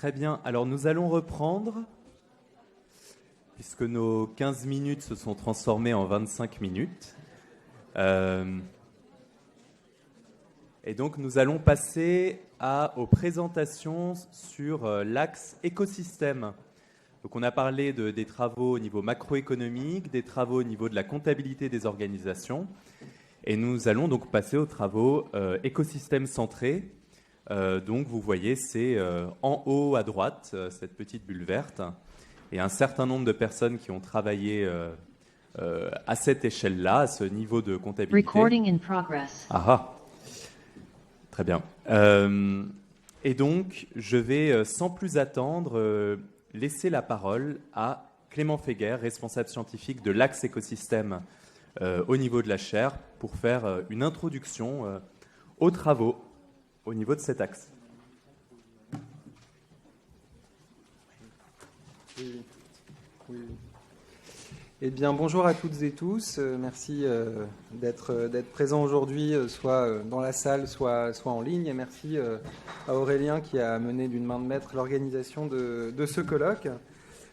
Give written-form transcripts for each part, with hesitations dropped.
Très bien. Alors, nous allons reprendre, puisque nos 15 minutes se sont transformées en 25 minutes. Et donc, nous allons passer aux présentations sur l'axe écosystème. Donc, on a parlé des travaux au niveau macroéconomique, des travaux au niveau de la comptabilité des organisations. Et nous allons donc passer aux travaux écosystème centrés. Donc, vous voyez, c'est en haut à droite, cette petite bulle verte. Et un certain nombre de personnes qui ont travaillé à cette échelle-là, à ce niveau de comptabilité. Recording in progress. Ah, très bien. Et donc, je vais, sans plus attendre, laisser la parole à Clément Féguer, responsable scientifique de l'axe écosystème au niveau de la chaire, pour faire une introduction aux travaux au niveau de cet axe. Oui. Eh bien, bonjour à toutes et tous. Merci d'être présents aujourd'hui, soit dans la salle, soit en ligne. Et merci à Aurélien qui a mené d'une main de maître l'organisation de ce colloque.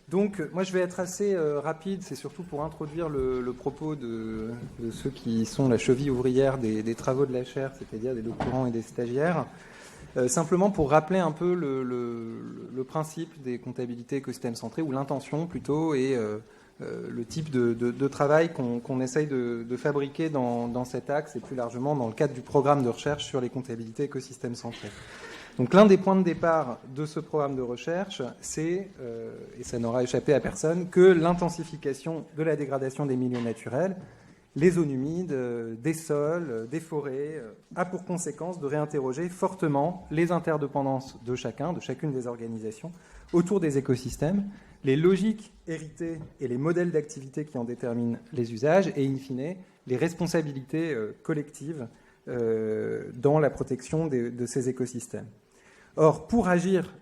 Donc, moi, je vais être assez rapide. C'est surtout pour introduire le propos de ceux qui sont la cheville ouvrière des travaux de la chaire, c'est-à-dire des doctorants et des stagiaires. Simplement pour rappeler un peu le principe des comptabilités écosystèmes centrés, ou l'intention plutôt, et le type de travail qu'on essaye de fabriquer dans cet axe, et plus largement dans le cadre du programme de recherche sur les comptabilités écosystèmes centrés. Donc l'un des points de départ de ce programme de recherche, c'est, et ça n'aura échappé à personne, que l'intensification de la dégradation des milieux naturels, les zones humides, des sols, des forêts, a pour conséquence de réinterroger fortement les interdépendances de chacune des organisations autour des écosystèmes, les logiques héritées et les modèles d'activité qui en déterminent les usages, et in fine, les responsabilités collectives dans la protection de ces écosystèmes. Or, pour agir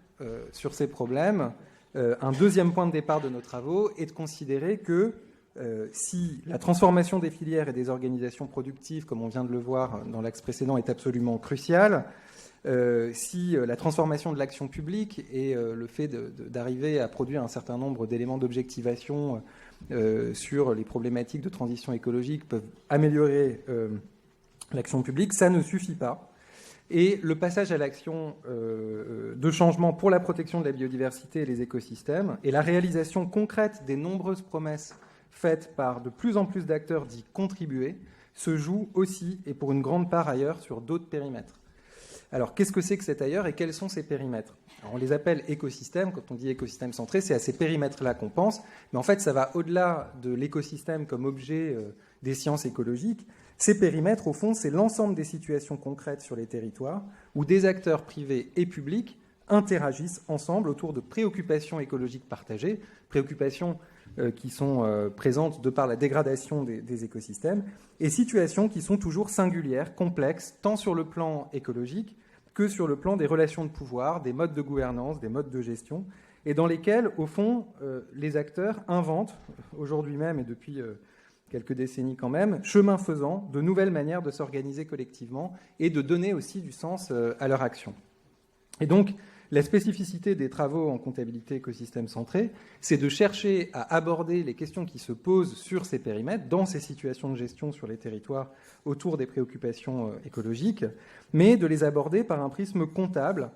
sur ces problèmes, un deuxième point de départ de nos travaux est de considérer que si la transformation des filières et des organisations productives, comme on vient de le voir dans l'axe précédent, est absolument cruciale, si la transformation de l'action publique et le fait d'arriver à produire un certain nombre d'éléments d'objectivation sur les problématiques de transition écologique peuvent améliorer l'action publique, ça ne suffit pas. Et le passage à l'action de changement pour la protection de la biodiversité et les écosystèmes et la réalisation concrète des nombreuses promesses faites par de plus en plus d'acteurs dits contribués se joue aussi, et pour une grande part ailleurs, sur d'autres périmètres. Alors, qu'est-ce que c'est que cet ailleurs et quels sont ces périmètres ? Alors, on les appelle écosystèmes. Quand on dit écosystème centré, c'est à ces périmètres-là qu'on pense. Mais en fait, ça va au-delà de l'écosystème comme objet des sciences écologiques. Ces périmètres, au fond, c'est l'ensemble des situations concrètes sur les territoires où des acteurs privés et publics interagissent ensemble autour de préoccupations écologiques partagées, préoccupations qui sont présentes de par la dégradation des écosystèmes, et situations qui sont toujours singulières, complexes, tant sur le plan écologique que sur le plan des relations de pouvoir, des modes de gouvernance, des modes de gestion, et dans lesquels, au fond, les acteurs inventent, aujourd'hui même et depuis quelques décennies quand même, chemin faisant, de nouvelles manières de s'organiser collectivement et de donner aussi du sens à leur action. Et donc, la spécificité des travaux en comptabilité écosystème centré, c'est de chercher à aborder les questions qui se posent sur ces périmètres, dans ces situations de gestion sur les territoires autour des préoccupations écologiques, mais de les aborder par un prisme comptable,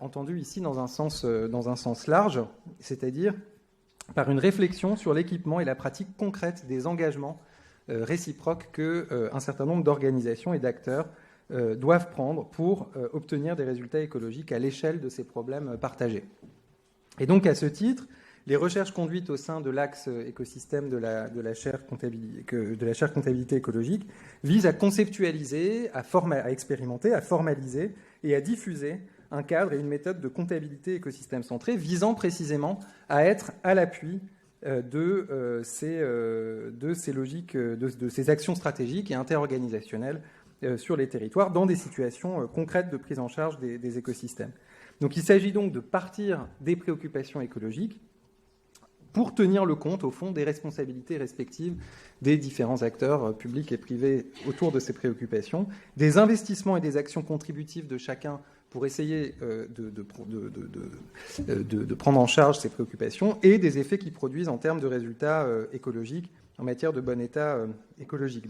entendu ici dans un sens large, c'est-à-dire par une réflexion sur l'équipement et la pratique concrète des engagements réciproques qu'un certain nombre d'organisations et d'acteurs doivent prendre pour obtenir des résultats écologiques à l'échelle de ces problèmes partagés. Et donc, à ce titre, les recherches conduites au sein de l'axe écosystème de la chaire comptabilité écologique visent à conceptualiser, à expérimenter, à formaliser et à diffuser un cadre et une méthode de comptabilité écosystème centré visant précisément à être à l'appui de ces logiques, de ces actions stratégiques et interorganisationnelles sur les territoires dans des situations concrètes de prise en charge des écosystèmes. Donc il s'agit donc de partir des préoccupations écologiques pour tenir le compte, au fond, des responsabilités respectives des différents acteurs publics et privés autour de ces préoccupations, des investissements et des actions contributives de chacun pour essayer de prendre en charge ces préoccupations et des effets qu'ils produisent en termes de résultats écologiques en matière de bon état écologique.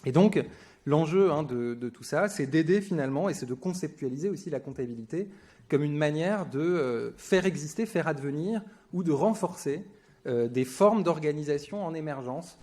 Et donc, l'enjeu de tout ça, c'est d'aider finalement et c'est de conceptualiser aussi la comptabilité comme une manière de faire exister, faire advenir ou de renforcer des formes d'organisation en émergence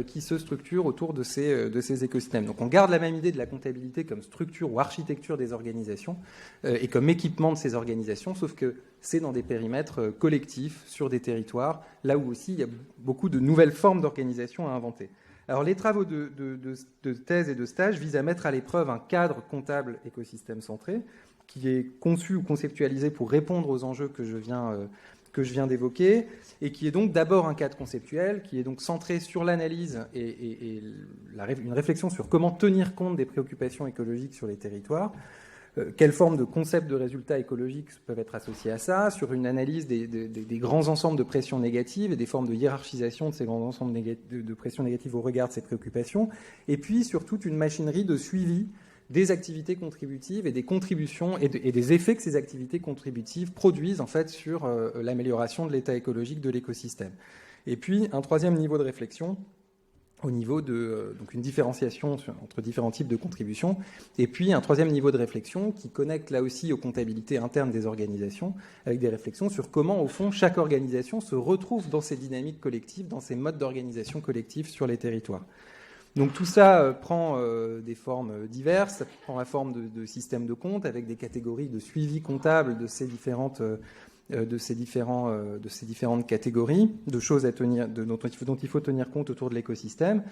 qui se structurent autour de ces écosystèmes. Donc on garde la même idée de la comptabilité comme structure ou architecture des organisations et comme équipement de ces organisations, sauf que c'est dans des périmètres collectifs, sur des territoires, là où aussi il y a beaucoup de nouvelles formes d'organisation à inventer. Alors les travaux de thèse et de stage visent à mettre à l'épreuve un cadre comptable écosystème centré qui est conçu ou conceptualisé pour répondre aux enjeux que je viens d'évoquer, et qui est donc d'abord un cadre conceptuel, qui est donc centré sur l'analyse et une réflexion sur comment tenir compte des préoccupations écologiques sur les territoires, quelles formes de concepts de résultats écologiques peuvent être associés à ça, sur une analyse des grands ensembles de pressions négatives et des formes de hiérarchisation de ces grands ensembles de pressions négatives au regard de ces préoccupations, et puis sur toute une machinerie de suivi des activités contributives et des contributions et des effets que ces activités contributives produisent en fait sur l'amélioration de l'état écologique de l'écosystème. Et puis un troisième niveau de réflexion au niveau de donc une différenciation entre différents types de contributions, et puis un troisième niveau de réflexion qui connecte là aussi aux comptabilités internes des organisations, avec des réflexions sur comment au fond chaque organisation se retrouve dans ces dynamiques collectives, dans ces modes d'organisation collective sur les territoires. Donc tout ça prend des formes diverses, ça prend la forme de systèmes de compte avec des catégories de suivi comptable de ces différentes catégories, de choses à tenir, dont il faut tenir compte autour de l'écosystème.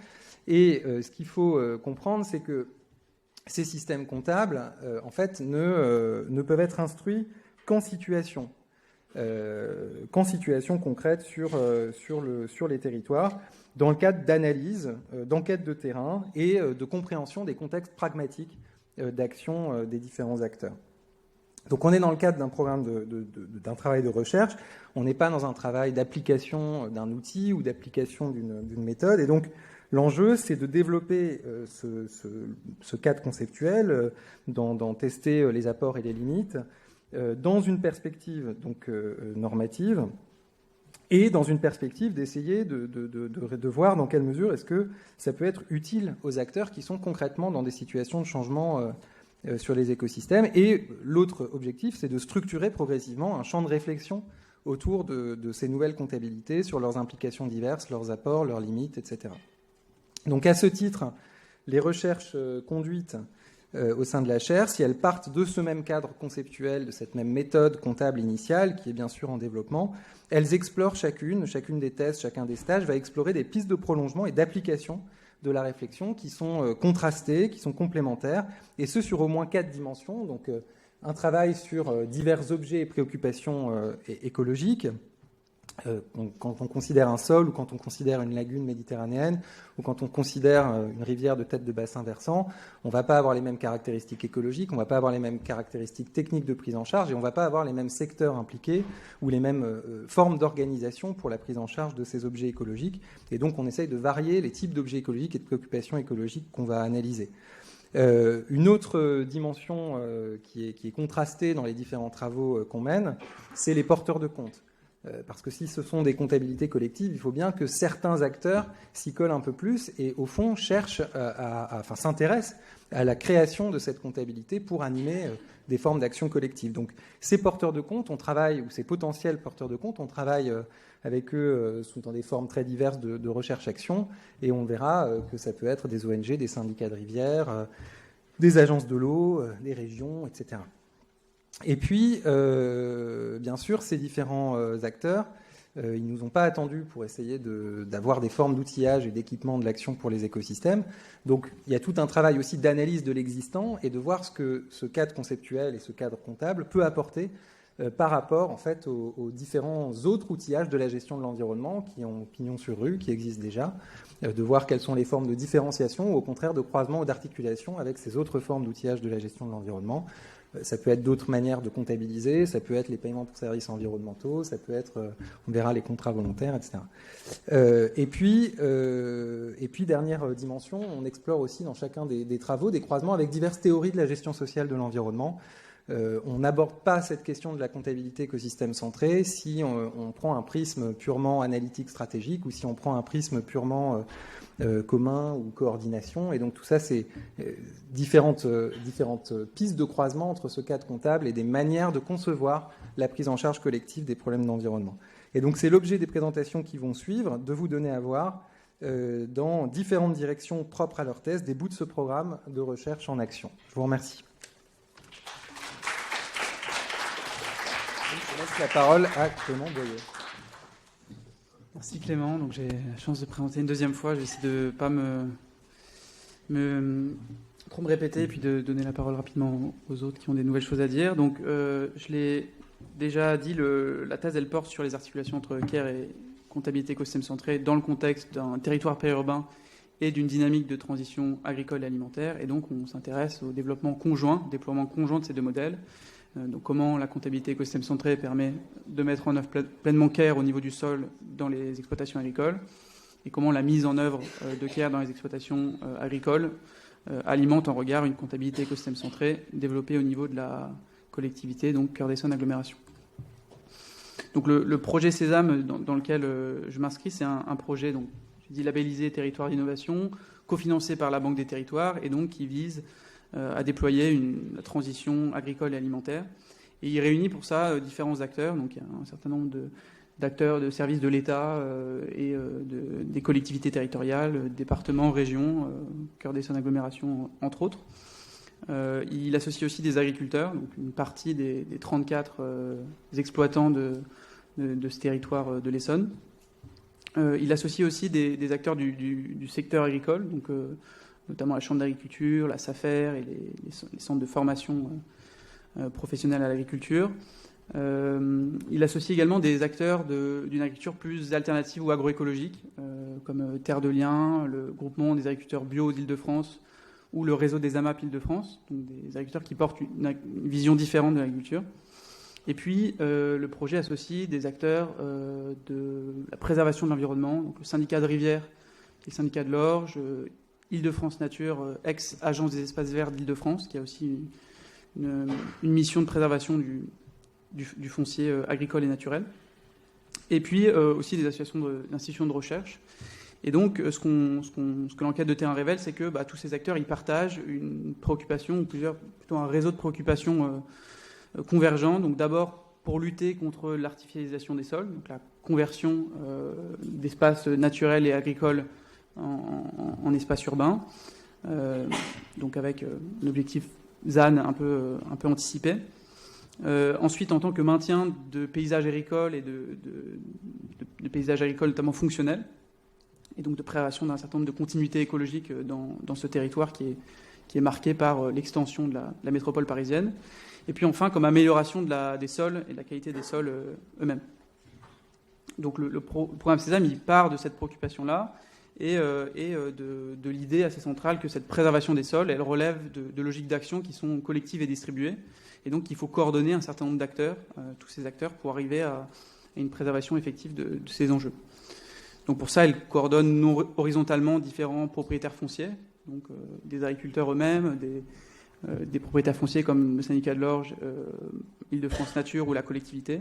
Et ce qu'il faut comprendre, c'est que ces systèmes comptables, en fait, ne peuvent être instruits qu'en situation concrète sur les territoires, dans le cadre d'analyse, d'enquête de terrain et de compréhension des contextes pragmatiques d'action des différents acteurs. Donc on est dans le cadre d'un programme d'un travail de recherche, on n'est pas dans un travail d'application d'un outil ou d'application d'une méthode, et donc l'enjeu c'est de développer ce cadre conceptuel, d'en tester les apports et les limites, dans une perspective donc normative, et dans une perspective d'essayer de voir dans quelle mesure est-ce que ça peut être utile aux acteurs qui sont concrètement dans des situations de changement sur les écosystèmes. Et l'autre objectif, c'est de structurer progressivement un champ de réflexion autour de ces nouvelles comptabilités, sur leurs implications diverses, leurs apports, leurs limites, etc. Donc à ce titre, les recherches conduites au sein de la chaire, si elles partent de ce même cadre conceptuel, de cette même méthode comptable initiale, qui est bien sûr en développement, elles explorent chacune des thèses, chacun des stages va explorer des pistes de prolongement et d'application de la réflexion qui sont contrastées, qui sont complémentaires, et ce sur au moins 4 dimensions. Donc un travail sur divers objets et préoccupations écologiques, quand on considère un sol, ou quand on considère une lagune méditerranéenne, ou quand on considère une rivière de tête de bassin versant, on ne va pas avoir les mêmes caractéristiques écologiques, on ne va pas avoir les mêmes caractéristiques techniques de prise en charge, et on ne va pas avoir les mêmes secteurs impliqués, ou les mêmes formes d'organisation pour la prise en charge de ces objets écologiques. Et donc on essaye de varier les types d'objets écologiques et de préoccupations écologiques qu'on va analyser. Une autre dimension qui est contrastée dans les différents travaux qu'on mène, c'est les porteurs de compte. Parce que si ce sont des comptabilités collectives, il faut bien que certains acteurs s'y collent un peu plus et, au fond, cherchent s'intéressent à la création de cette comptabilité pour animer des formes d'action collective. Donc, ces porteurs de compte, on travaille, ou ces potentiels porteurs de compte, on travaille avec eux dans des formes très diverses de recherche-action, et on verra que ça peut être des ONG, des syndicats de rivières, des agences de l'eau, des régions, etc. Et puis, bien sûr, ces différents acteurs, ils ne nous ont pas attendus pour essayer d'avoir des formes d'outillage et d'équipement de l'action pour les écosystèmes. Donc, il y a tout un travail aussi d'analyse de l'existant et de voir ce que ce cadre conceptuel et ce cadre comptable peut apporter par rapport en fait, aux différents autres outillages de la gestion de l'environnement qui ont pignon sur rue, qui existent déjà, de voir quelles sont les formes de différenciation ou au contraire de croisement ou d'articulation avec ces autres formes d'outillage de la gestion de l'environnement. Ça peut être d'autres manières de comptabiliser, ça peut être les paiements pour services environnementaux, ça peut être, on verra, les contrats volontaires, etc. Et puis, dernière dimension, on explore aussi dans chacun des travaux des croisements avec diverses théories de la gestion sociale de l'environnement, on n'aborde pas cette question de la comptabilité écosystème centrée si on prend un prisme purement analytique stratégique ou si on prend un prisme purement commun ou coordination. Et donc tout ça, c'est différentes pistes de croisement entre ce cadre comptable et des manières de concevoir la prise en charge collective des problèmes d'environnement. Et donc c'est l'objet des présentations qui vont suivre, de vous donner à voir dans différentes directions propres à leur thèse des bouts de ce programme de recherche en action. Je vous remercie. Je laisse la parole à Clément Boyer. Merci Clément. Donc j'ai la chance de présenter une deuxième fois. Je vais essayer de ne pas trop me répéter et puis de donner la parole rapidement aux autres qui ont des nouvelles choses à dire. Donc je l'ai déjà dit, la thèse elle porte sur les articulations entre CARE et comptabilité écosystème centrée dans le contexte d'un territoire périurbain et d'une dynamique de transition agricole et alimentaire. Et donc on s'intéresse au déploiement conjoint de ces deux modèles. Donc comment la comptabilité écosystème centrée permet de mettre en œuvre pleinement CARE au niveau du sol dans les exploitations agricoles et comment la mise en œuvre de CARE dans les exploitations agricoles alimente en regard une comptabilité écosystème centrée développée au niveau de la collectivité, donc Cœur d'Essonne Agglomération. Donc le projet Sésame dans lequel je m'inscris, c'est un projet donc, je dis labellisé territoire d'innovation, cofinancé par la Banque des Territoires et donc qui vise à déployer la transition agricole et alimentaire. Et il réunit pour ça différents acteurs. Donc il y a un certain nombre d'acteurs de services de l'État et des collectivités territoriales, départements, régions, Cœur d'Essonne Agglomération, entre autres. Il associe aussi des agriculteurs, donc une partie des 34 exploitants de ce territoire de l'Essonne. Il associe aussi des acteurs du secteur agricole, donc notamment la Chambre d'agriculture, la SAFER et les centres de formation professionnelle à l'agriculture. Il associe également des acteurs d'une agriculture plus alternative ou agroécologique, comme Terre de Liens, le groupement des agriculteurs bio d'Île-de-France ou le réseau des AMAP Île-de-France, donc des agriculteurs qui portent une vision différente de l'agriculture. Et puis, le projet associe des acteurs de la préservation de l'environnement, donc le syndicat de Rivière, qui est le syndicat de l'Orge, Île-de-France Nature, ex-agence des espaces verts d'Île-de-France, qui a aussi une mission de préservation du foncier agricole et naturel. Et puis aussi des associations d'institutions de recherche. Et donc, ce que l'enquête de terrain révèle, c'est que tous ces acteurs, ils partagent une préoccupation, ou plutôt un réseau de préoccupations convergents. Donc d'abord, pour lutter contre l'artificialisation des sols, donc la conversion d'espaces naturels et agricoles en espaces urbains, donc avec un objectif ZAN un peu anticipé. Ensuite, en tant que maintien de paysages agricoles et de paysages agricoles notamment fonctionnels, et donc de préservation d'un certain nombre de continuités écologiques dans ce territoire qui est marqué par l'extension de la métropole parisienne. Et puis enfin, comme amélioration des sols et de la qualité des sols eux-mêmes. Donc le programme Sésame, il part de cette préoccupation-là et de l'idée assez centrale que cette préservation des sols, elle relève de logiques d'action qui sont collectives et distribuées. Et donc il faut coordonner un certain nombre d'acteurs, tous ces acteurs, pour arriver à une préservation effective de ces enjeux. Donc pour ça, elle coordonne horizontalement différents propriétaires fonciers, donc des agriculteurs eux-mêmes, des propriétaires fonciers comme le syndicat de l'Orge, Île-de-France Nature ou la collectivité.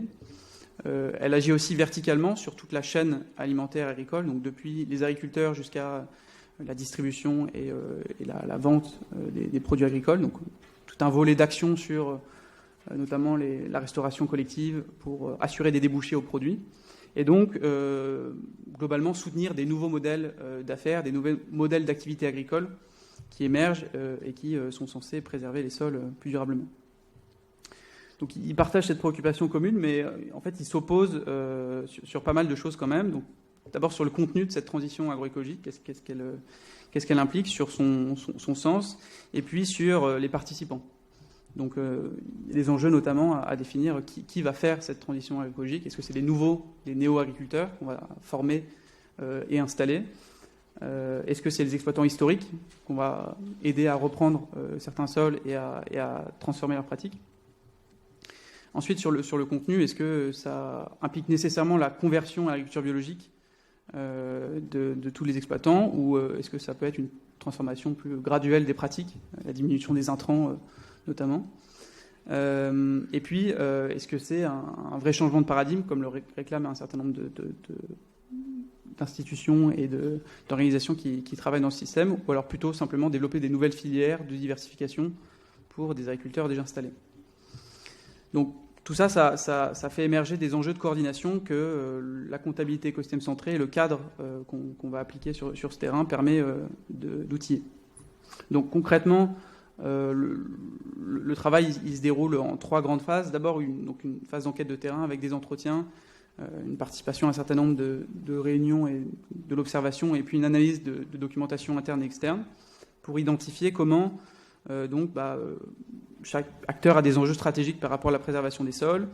Elle agit aussi verticalement sur toute la chaîne alimentaire agricole, donc depuis les agriculteurs jusqu'à la distribution et la vente des produits agricoles. Donc tout un volet d'action sur notamment la restauration collective pour assurer des débouchés aux produits. Et donc, globalement, soutenir des nouveaux modèles d'affaires, des nouveaux modèles d'activité agricole qui émergent et qui sont censés préserver les sols plus durablement. Donc, ils partagent cette préoccupation commune, mais en fait, ils s'opposent sur pas mal de choses quand même. Donc, d'abord, sur le contenu de cette transition agroécologique, qu'est-ce qu'elle implique, sur son sens, et puis sur les participants. Donc, les enjeux notamment à définir qui va faire cette transition agroécologique. Est-ce que c'est des néo-agriculteurs qu'on va former et installer? Est-ce que c'est les exploitants historiques qu'on va aider à reprendre certains sols et à transformer leurs pratiques? Ensuite, sur le contenu, est-ce que ça implique nécessairement la conversion à l'agriculture biologique de tous les exploitants, ou est-ce que ça peut être une transformation plus graduelle des pratiques, la diminution des intrants notamment. Et puis, est-ce que c'est un vrai changement de paradigme, comme le réclament un certain nombre d'institutions et d'organisations qui travaillent dans ce système, ou alors plutôt simplement développer des nouvelles filières de diversification pour des agriculteurs déjà installés. Donc tout ça fait émerger des enjeux de coordination que la comptabilité écosystème centrée et le cadre qu'on va appliquer sur ce terrain permet d'outiller. Donc concrètement, le travail il se déroule en 3 grandes phases. D'abord une phase d'enquête de terrain avec des entretiens, une participation à un certain nombre de réunions et de l'observation, et puis une analyse de documentation interne et externe pour identifier comment chaque acteur a des enjeux stratégiques par rapport à la préservation des sols,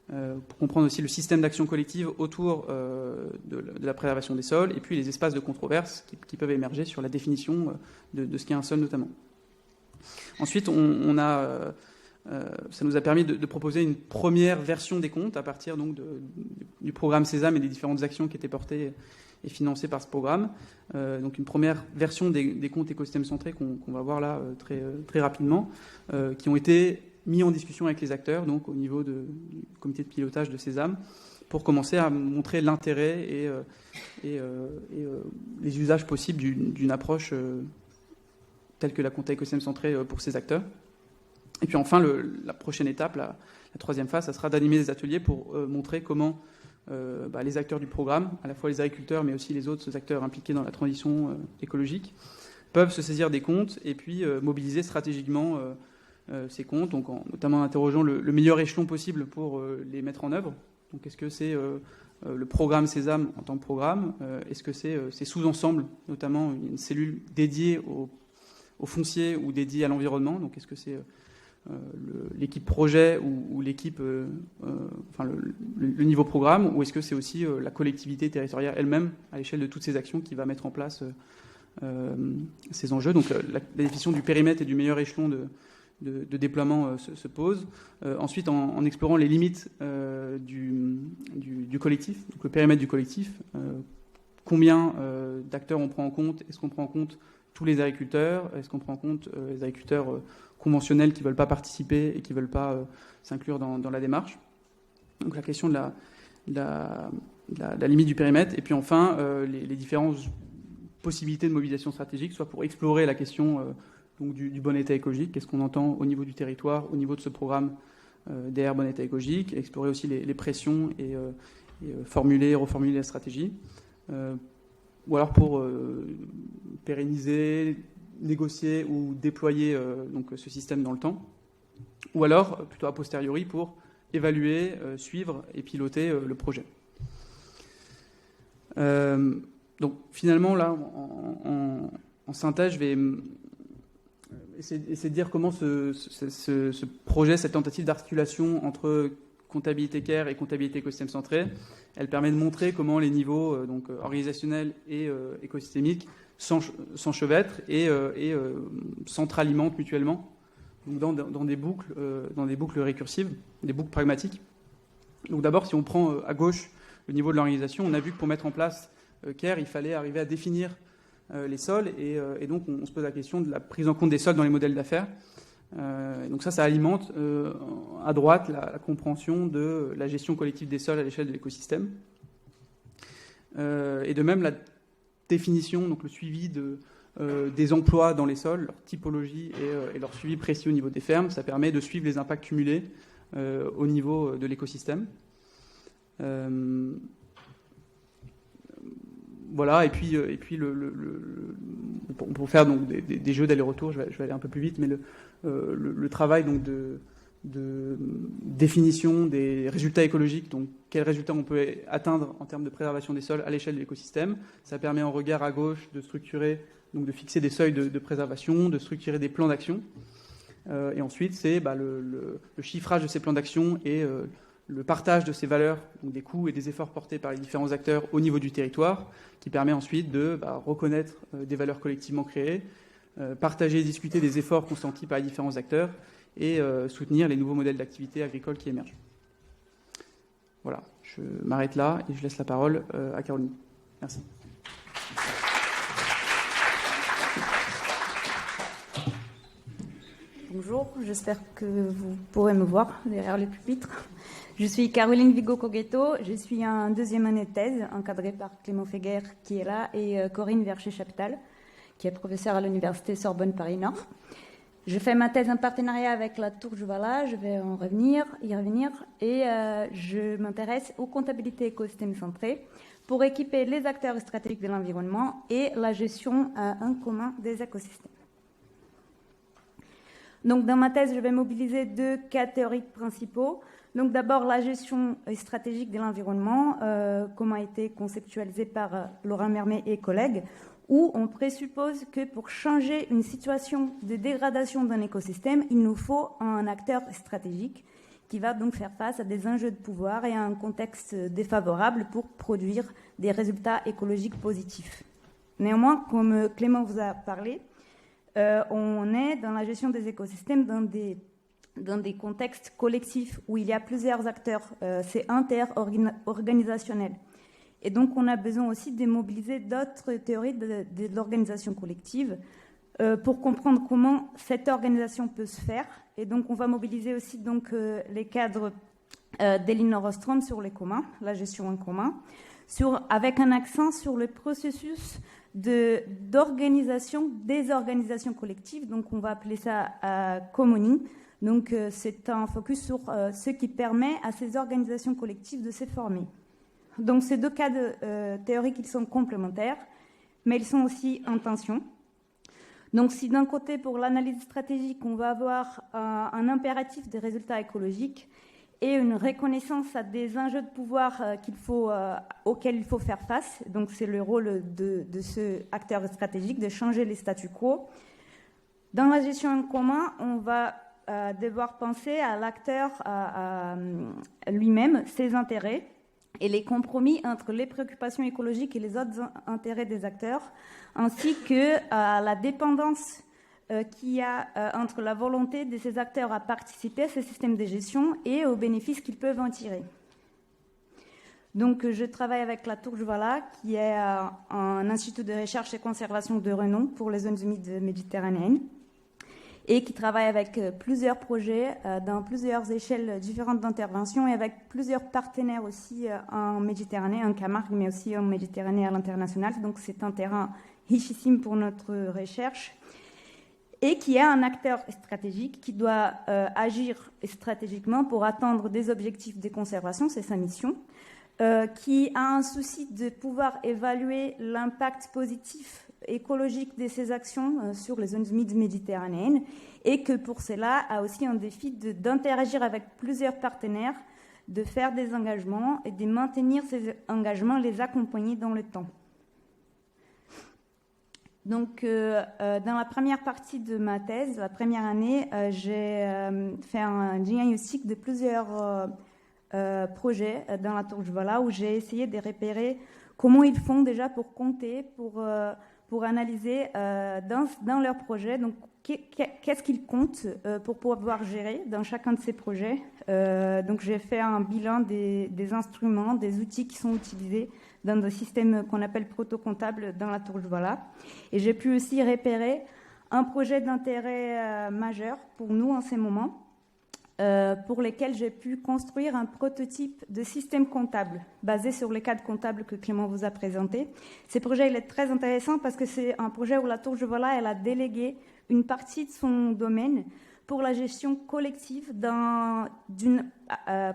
pour comprendre aussi le système d'action collective autour de la préservation des sols, et puis les espaces de controverse qui peuvent émerger sur la définition de ce qu'est un sol notamment. Ensuite, ça nous a permis de proposer une première version des comptes à partir donc du programme Sésame et des différentes actions qui étaient portées et financées par ce programme. Donc une première version des comptes écosystèmes centrés qu'on va voir là très rapidement, qui ont été mis en discussion avec les acteurs, donc au niveau du comité de pilotage de Sésame, pour commencer à montrer l'intérêt et les usages possibles d'une approche telle que la compta écosystème centré pour ces acteurs. Et puis enfin, la prochaine étape, la 3e phase, ça sera d'animer des ateliers pour montrer comment les acteurs du programme, à la fois les agriculteurs, mais aussi les autres acteurs impliqués dans la transition écologique, peuvent se saisir des comptes et puis mobiliser stratégiquement ces comptes, donc notamment en interrogeant le meilleur échelon possible pour les mettre en œuvre. Donc est-ce que c'est le programme Sésame en tant que programme? Est-ce que c'est ces sous-ensembles, notamment une cellule dédiée au foncier ou dédiée à l'environnement? Donc est-ce que c'est l'équipe projet ou l'équipe, le niveau programme, ou est-ce que c'est aussi la collectivité territoriale elle-même, à l'échelle de toutes ces actions, qui va mettre en place ces enjeux? Donc la définition du périmètre et du meilleur échelon de déploiement se pose. Ensuite, en explorant les limites du collectif, donc le périmètre du collectif, combien d'acteurs on prend en compte? Est-ce qu'on prend en compte tous les agriculteurs? Est-ce qu'on prend en compte les agriculteurs conventionnels qui ne veulent pas participer et qui ne veulent pas s'inclure dans la démarche? Donc la question de la limite du périmètre. Et puis enfin, les différentes possibilités de mobilisation stratégique, soit pour explorer la question donc du bon état écologique, qu'est-ce qu'on entend au niveau du territoire, au niveau de ce programme DR bon état écologique, explorer aussi les pressions et reformuler la stratégie. Ou alors pour pérenniser, négocier ou déployer donc ce système dans le temps. Ou alors, plutôt a posteriori, pour évaluer, suivre et piloter le projet. Donc finalement, là, en synthèse, je vais essayer de dire comment ce projet, cette tentative d'articulation entre comptabilité CARE et comptabilité écosystème centré, elle permet de montrer comment les niveaux donc organisationnels et écosystémiques s'enchevêtrent et s'entralimentent mutuellement, donc dans des boucles récursives, des boucles pragmatiques. Donc d'abord, si on prend à gauche le niveau de l'organisation, on a vu que pour mettre en place CARE, il fallait arriver à définir les sols, et donc on se pose la question de la prise en compte des sols dans les modèles d'affaires. Donc ça alimente à droite la compréhension de la gestion collective des sols à l'échelle de l'écosystème. Et de même la définition, donc le suivi des emplois dans les sols, leur typologie et leur suivi précis au niveau des fermes, ça permet de suivre les impacts cumulés au niveau de l'écosystème. Voilà, et puis pour faire donc des jeux d'aller-retour, je vais aller un peu plus vite, mais le travail donc de définition des résultats écologiques, donc quels résultats on peut atteindre en termes de préservation des sols à l'échelle de l'écosystème. Ça permet en regard à gauche de structurer, donc de fixer des seuils de préservation, de structurer des plans d'action. Et ensuite, c'est le chiffrage de ces plans d'action et le partage de ces valeurs, donc des coûts et des efforts portés par les différents acteurs au niveau du territoire, qui permet ensuite de reconnaître des valeurs collectivement créées, partager et discuter des efforts consentis par les différents acteurs et soutenir les nouveaux modèles d'activité agricole qui émergent. Voilà, je m'arrête là et je laisse la parole à Caroline. Merci. Bonjour, j'espère que vous pourrez me voir derrière les pupitres. Je suis Caroline Vigo-Coghetto, je suis en deuxième année de thèse, encadrée par Clément Feguer qui est là et Corinne Vercher-Chaptal, qui est professeure à l'université Sorbonne Paris-Nord. Je fais ma thèse en partenariat avec la Tour Juvala, je vais y revenir, et je m'intéresse aux comptabilités écosystèmes centrées pour équiper les acteurs stratégiques de l'environnement et la gestion en commun des écosystèmes. Donc, dans ma thèse, je vais mobiliser 2 cas théoriques principaux. Donc, d'abord, la gestion stratégique de l'environnement, comment a été conceptualisée par Laurent Mermet et collègues, où on présuppose que pour changer une situation de dégradation d'un écosystème, il nous faut un acteur stratégique qui va donc faire face à des enjeux de pouvoir et à un contexte défavorable pour produire des résultats écologiques positifs. Néanmoins, comme Clément vous a parlé, on est dans la gestion des écosystèmes dans des contextes collectifs où il y a plusieurs acteurs, c'est interorganisationnel. Et donc, on a besoin aussi de mobiliser d'autres théories de l'organisation collective pour comprendre comment cette organisation peut se faire. Et donc, on va mobiliser aussi donc, les cadres d'Elinor Ostrom sur les communs, la gestion en commun, avec un accent sur le processus d'organisation des organisations collectives. Donc, on va appeler ça commoning. Donc, c'est un focus sur ce qui permet à ces organisations collectives de se former. Donc, ces 2 cas théoriques, ils sont complémentaires, mais ils sont aussi en tension. Donc, si d'un côté, pour l'analyse stratégique, on va avoir un impératif des résultats écologiques et une reconnaissance à des enjeux de pouvoir auxquels il faut faire face, donc c'est le rôle de ce acteur stratégique de changer les statu quo. Dans la gestion en commun, on va devoir penser à l'acteur lui-même, ses intérêts, et les compromis entre les préoccupations écologiques et les autres intérêts des acteurs, ainsi que la dépendance qu'il y a entre la volonté de ces acteurs à participer à ces systèmes de gestion et aux bénéfices qu'ils peuvent en tirer. Donc, je travaille avec la Tour Juvala, qui est un institut de recherche et conservation de renom pour les zones humides méditerranéennes, et qui travaille avec plusieurs projets dans plusieurs échelles différentes d'intervention et avec plusieurs partenaires aussi en Méditerranée, en Camargue, mais aussi en Méditerranée à l'international. Donc c'est un terrain richissime pour notre recherche et qui est un acteur stratégique qui doit agir stratégiquement pour atteindre des objectifs de conservation, c'est sa mission, qui a un souci de pouvoir évaluer l'impact positif écologique de ces actions sur les zones humides méditerranéennes et que pour cela a aussi un défi d'interagir avec plusieurs partenaires, de faire des engagements et de maintenir ces engagements, les accompagner dans le temps. Donc, dans la première partie de ma thèse, la première année, j'ai fait un diagnostic de plusieurs projets dans la Tour Juvala où j'ai essayé de repérer comment ils font déjà pour compter, pour analyser dans leurs projets, donc qu'est-ce qu'ils comptent pour pouvoir gérer dans chacun de ces projets. Donc j'ai fait un bilan des instruments, des outils qui sont utilisés dans des systèmes qu'on appelle proto-comptables dans la Tour Juvala. Et j'ai pu aussi repérer un projet d'intérêt majeur pour nous en ces moments, pour lesquels j'ai pu construire un prototype de système comptable basé sur les cadres comptables que Clément vous a présentés. Ce projet il est très intéressant parce que c'est un projet où la Tour Juvala elle a délégué une partie de son domaine pour la gestion collective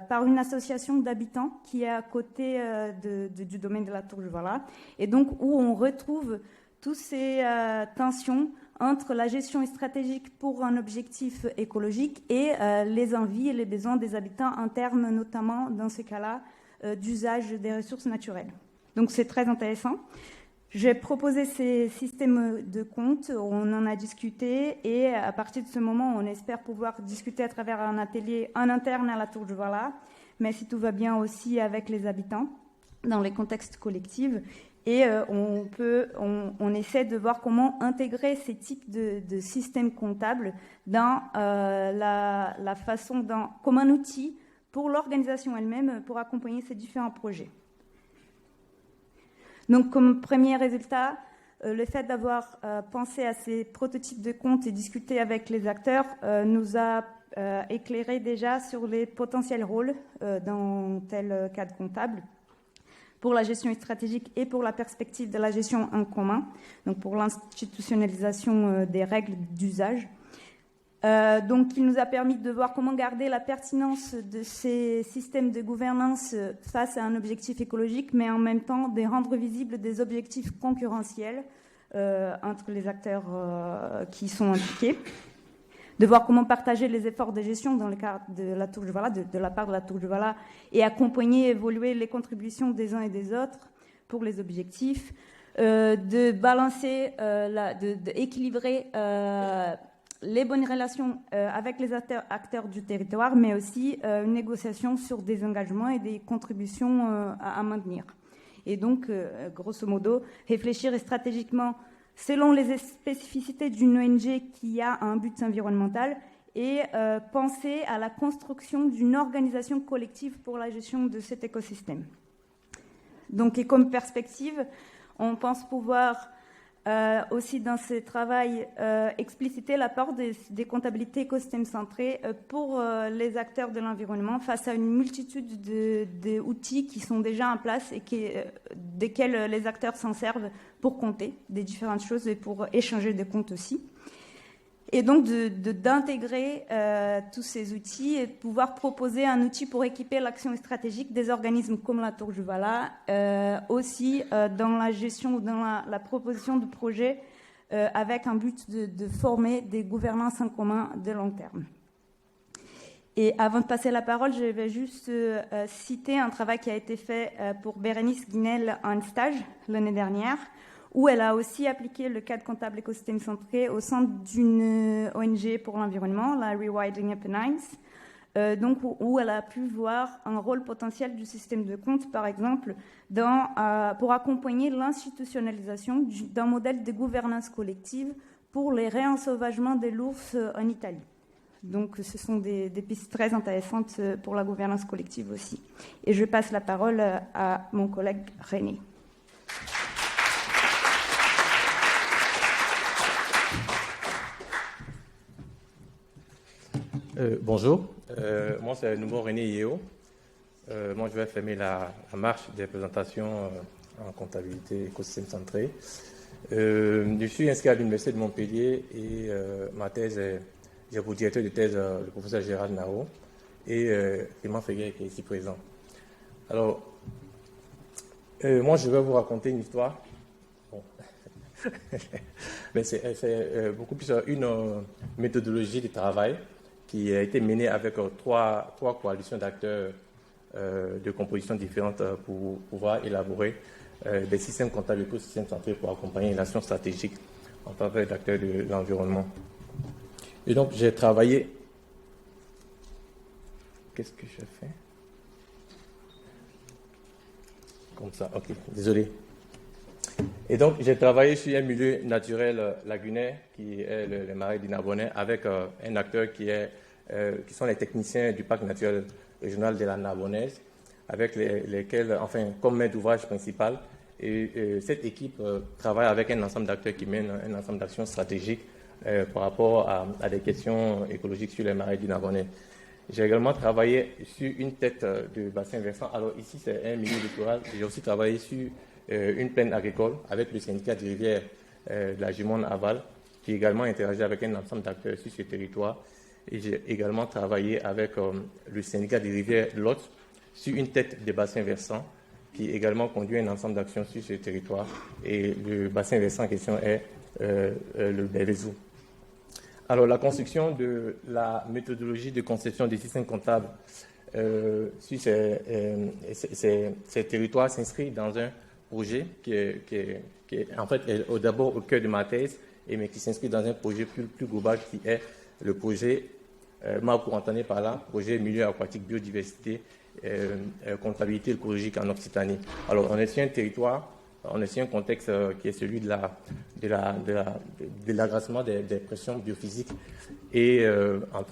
par une association d'habitants qui est à côté du domaine de la Tour Juvala, et donc où on retrouve toutes ces tensions entre la gestion stratégique pour un objectif écologique et les envies et les besoins des habitants en termes notamment, dans ces cas-là, d'usage des ressources naturelles. Donc c'est très intéressant. J'ai proposé ces systèmes de compte, on en a discuté et à partir de ce moment, on espère pouvoir discuter à travers un atelier en interne à la Tour Juvala, mais si tout va bien aussi avec les habitants dans les contextes collectifs. Et on essaie de voir comment intégrer ces types de systèmes comptables dans la façon, comme un outil pour l'organisation elle-même, pour accompagner ces différents projets. Donc, comme premier résultat, le fait d'avoir pensé à ces prototypes de comptes et discuté avec les acteurs nous a éclairé déjà sur les potentiels rôles dans tel cadre comptable pour la gestion stratégique et pour la perspective de la gestion en commun, donc pour l'institutionnalisation des règles d'usage. Donc, il nous a permis de voir comment garder la pertinence de ces systèmes de gouvernance face à un objectif écologique, mais en même temps de rendre visibles des objectifs concurrentiels entre les acteurs qui sont impliqués, de voir comment partager les efforts de gestion dans le cadre de la Tour Gevala, de la part de la Tour Gevala, et accompagner, évoluer les contributions des uns et des autres pour les objectifs, de balancer, d'équilibrer les bonnes relations avec les acteurs du territoire, mais aussi une négociation sur des engagements et des contributions à maintenir. Et donc, grosso modo, réfléchir stratégiquement selon les spécificités d'une ONG qui a un but environnemental et penser à la construction d'une organisation collective pour la gestion de cet écosystème. Donc, et comme perspective, on pense pouvoir aussi dans ce travail expliciter l'apport des comptabilités écosystèmes centrées pour les acteurs de l'environnement face à une multitude d'outils qui sont déjà en place et desquels les acteurs s'en servent pour compter des différentes choses et pour échanger des comptes aussi. Et donc d'intégrer tous ces outils et de pouvoir proposer un outil pour équiper l'action stratégique des organismes comme la Tour Gevala, aussi dans la gestion, dans la proposition de projets avec un but de former des gouvernances en commun de long terme. Et avant de passer la parole, je vais juste citer un travail qui a été fait pour Bérénice Guinel en stage l'année dernière, où elle a aussi appliqué le cadre comptable écosystème centré au sein d'une ONG pour l'environnement, la Rewilding Apennines, donc où elle a pu voir un rôle potentiel du système de compte, par exemple, pour accompagner l'institutionnalisation d'un modèle de gouvernance collective pour les réensauvagements de l'ours en Italie. Donc ce sont des pistes très intéressantes pour la gouvernance collective aussi. Et je passe la parole à mon collègue René. Bonjour, moi c'est nouveau René Yeo. Moi je vais fermer la marche des présentations en comptabilité écosystème centré. Je suis inscrit à l'Université de Montpellier et ma thèse j'ai pour directeur de thèse le professeur Gérald Nao et Clément Feguet qui est ici présent. Alors, moi je vais vous raconter une histoire. Bon. Mais c'est beaucoup plus une méthodologie de travail qui a été menée avec trois coalitions d'acteurs de compositions différentes pour pouvoir élaborer des systèmes comptables écosystèmes centrés pour accompagner l'action stratégique en faveur d'acteurs de l'environnement. Et donc, j'ai travaillé... Qu'est-ce que je fais? Comme ça, ok, désolé. Et donc, j'ai travaillé sur un milieu naturel lagunaire, qui est le marais du Narbonnais, avec un acteur qui sont les techniciens du parc naturel régional de la Narbonnaise, avec lesquels, enfin, comme maître d'ouvrage principal. Et cette équipe travaille avec un ensemble d'acteurs qui mènent un ensemble d'actions stratégiques par rapport à des questions écologiques sur les marais du Narbonnais. J'ai également travaillé sur une tête de bassin versant. Alors ici, c'est un milieu littoral. J'ai aussi travaillé sur une plaine agricole avec le syndicat de rivière de la Gimonde-Aval, qui également interagit avec un ensemble d'acteurs sur ce territoire. Et j'ai également travaillé avec le syndicat des rivières de Lot sur une tête de bassin versant qui également conduit un ensemble d'actions sur ce territoire. Et le bassin versant en question est le Bérézou. Alors, la construction de la méthodologie de conception des systèmes comptables sur ces territoires s'inscrit dans un projet qui est en fait d'abord au cœur de ma thèse, mais qui s'inscrit dans un projet plus global qui est le projet, pour entendre par là, projet milieu aquatique, biodiversité, comptabilité écologique en Occitanie. Alors, on est sur un territoire on a aussi un contexte qui est celui de l'agracement des pressions biophysiques et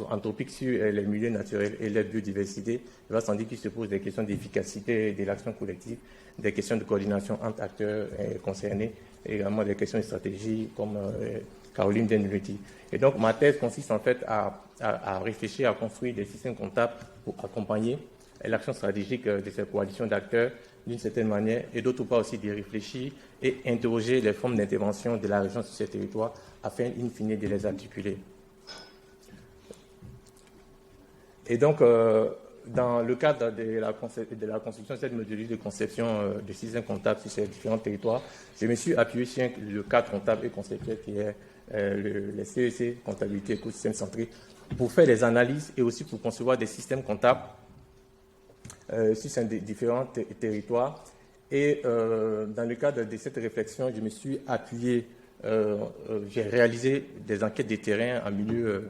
anthropiques sur les milieux naturels et la biodiversité. Il va sans dire qu'il se pose des questions d'efficacité de l'action collective, des questions de coordination entre acteurs concernés, et également des questions de stratégie comme Caroline Denuleti. Et donc, ma thèse consiste en fait à réfléchir, à construire des systèmes comptables pour accompagner l'action stratégique de ces coalitions d'acteurs d'une certaine manière, et d'autre part aussi de réfléchir et interroger les formes d'intervention de la région sur ces territoires afin, in fine, de les articuler. Et donc, dans le cadre de la construction de cette méthodologie de conception de systèmes comptables sur ces différents territoires, je me suis appuyé sur le cadre comptable et conceptuel qui est les CEC, comptabilité écosystème centré, pour faire des analyses et aussi pour concevoir des systèmes comptables sur ces différents territoires. Et dans le cadre de cette réflexion, je me suis appuyé, j'ai réalisé des enquêtes de terrain en milieu,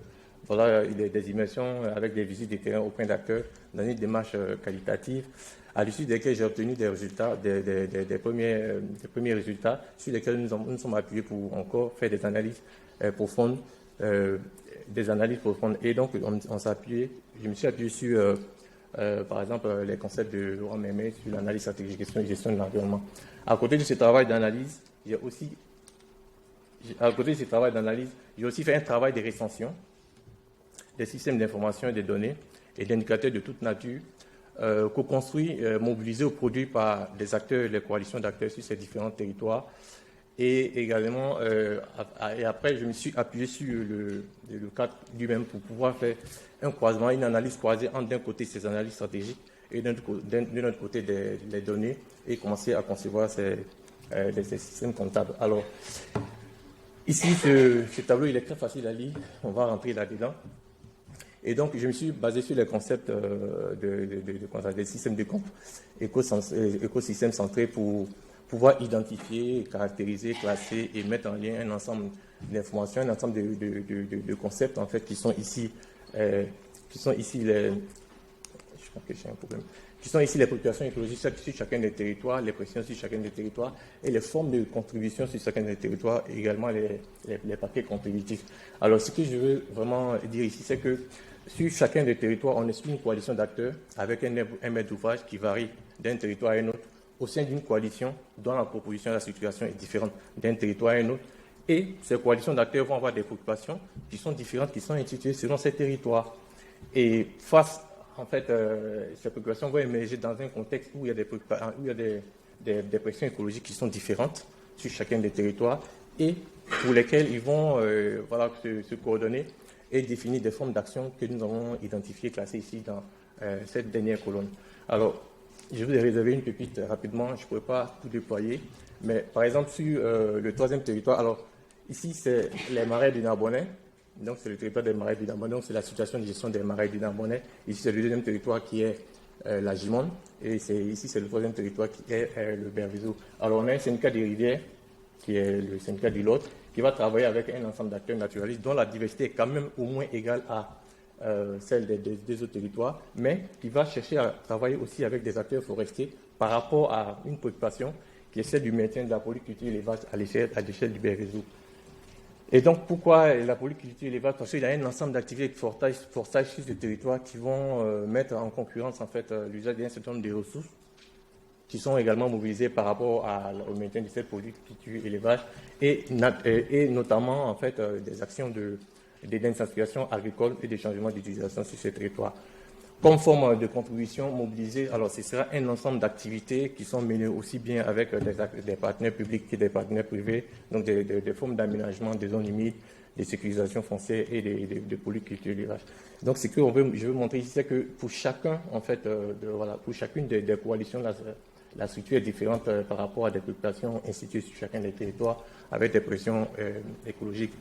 des immersions avec des visites de terrain auprès d'acteurs dans une démarche qualitative, à l'issue desquelles j'ai obtenu des résultats, des premiers résultats sur lesquels nous sommes appuyés pour encore faire des analyses profondes. Et donc, je me suis appuyé sur par exemple, les concepts de Laurent Mémé sur l'analyse stratégique et gestion de l'environnement. À côté de ce travail d'analyse, j'ai aussi fait un travail de recension des systèmes d'information et des données et d'indicateurs de toute nature, co-construits, mobilisés ou produits par des acteurs, les coalitions d'acteurs sur ces différents territoires. Et également, et après, je me suis appuyé sur le cadre lui-même pour pouvoir faire un croisement, une analyse croisée entre d'un côté ces analyses stratégiques et de l'autre côté les données et commencer à concevoir ces systèmes comptables. Alors, ici, ce tableau, il est très facile à lire. On va rentrer là-dedans. Et donc, je me suis basé sur les concepts des systèmes de compte, écosystèmes centrés pour pouvoir identifier, caractériser, classer et mettre en lien un ensemble d'informations, un ensemble de concepts en fait qui sont ici les populations écologiques sur chacun des territoires, les pressions sur chacun des territoires et les formes de contribution sur chacun des territoires et également les paquets contributifs. Alors, ce que je veux vraiment dire ici, c'est que sur chacun des territoires, on est une coalition d'acteurs avec un maître d'ouvrage qui varie d'un territoire à un autre, au sein d'une coalition dont la proposition de la situation est différente d'un territoire à un autre. Et ces coalitions d'acteurs vont avoir des préoccupations qui sont différentes, qui sont instituées selon ces territoires. Et face, en fait, ces préoccupations vont émerger dans un contexte où il y a des pressions écologiques qui sont différentes sur chacun des territoires et pour lesquelles ils vont se coordonner et définir des formes d'action que nous avons identifiées, classées ici dans cette dernière colonne. Alors, je vous ai réservé une pépite rapidement, je ne pourrais pas tout déployer, mais par exemple sur le troisième territoire, alors ici c'est les marais du Narbonnais, donc c'est le territoire des marais du Narbonnais, donc c'est la situation de gestion des marais du Narbonnais. Ici c'est le deuxième territoire qui est la Gimonde, et ici c'est le troisième territoire qui est le Bervezo. Alors on a un syndicat des rivières, qui est le syndicat du Lot, qui va travailler avec un ensemble d'acteurs naturalistes dont la diversité est quand même au moins égale à celle des autres territoires, mais qui va chercher à travailler aussi avec des acteurs forestiers par rapport à une préoccupation qui est celle du maintien de la polyculture et l'élevage à l'échelle du Bervezo. Et donc, pourquoi la polyculture et l'élevage? Parce qu'il y a un ensemble d'activités de forçage sur ce territoire qui vont mettre en concurrence en fait, l'usage d'un certain nombre de ressources qui sont également mobilisées par rapport au maintien de cette polyculture et l'élevage et notamment en fait, des actions d'intensification agricole et de changement d'utilisation sur ce territoire. Comme forme de contribution mobilisée, alors ce sera un ensemble d'activités qui sont menées aussi bien avec des partenaires publics que des partenaires privés, donc des formes d'aménagement des zones humides, des sécurisations foncières et de polyculture d'élevage. Donc ce que je veux montrer ici, c'est que pour chacun, en fait, pour chacune des coalitions, la structure est différente par rapport à des populations instituées sur chacun des territoires avec des pressions écologiques